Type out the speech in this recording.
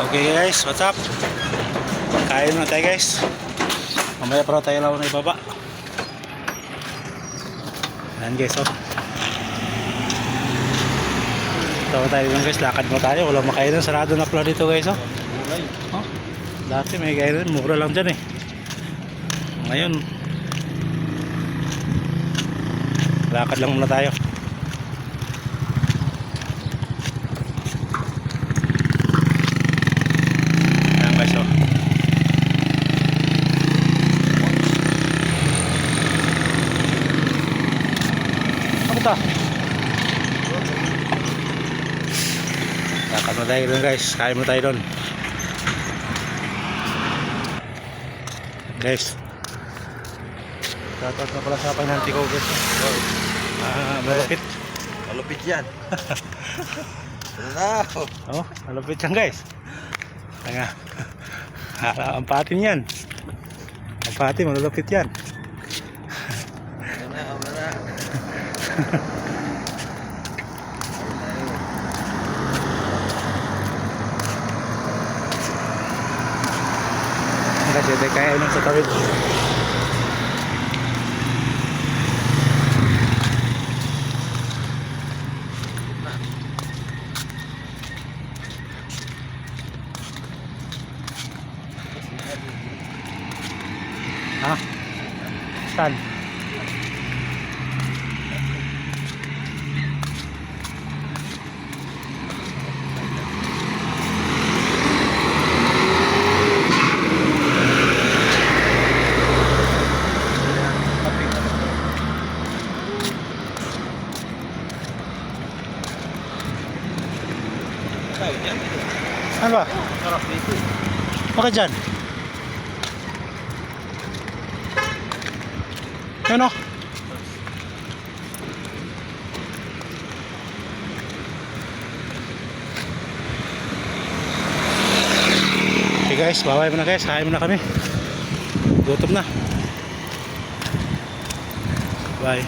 Okay guys, what's up? Kain na tayo guys. Mamaya para tayo lang na ibaba. Ayan guys, oh. Tawa tayo lang guys, lakad mo tayo. Walang makainan, sarado na pala dito guys, oh. Oh, dati may kainan, mura lang dyan eh. Ngayon, lakad lang muna tayo. Ayan guys, oh. Ano ta? Lakad mo tayo doon guys, kain mo tayo doon guys. Shoutout na pala sa pinanti ko guys. Malupit. Malupit yan. Ano? Oh, malupit yan guys. Tanga. Ang patin yan. Ang patin, malupit yan. Wala. Kasi ito kaya sa tawid. Ha? Saan? Ano ba? Sarap dito. Bakit dyan? Ano? Okay guys, baway muna guys. Kain muna kami. Gutom na. Bye.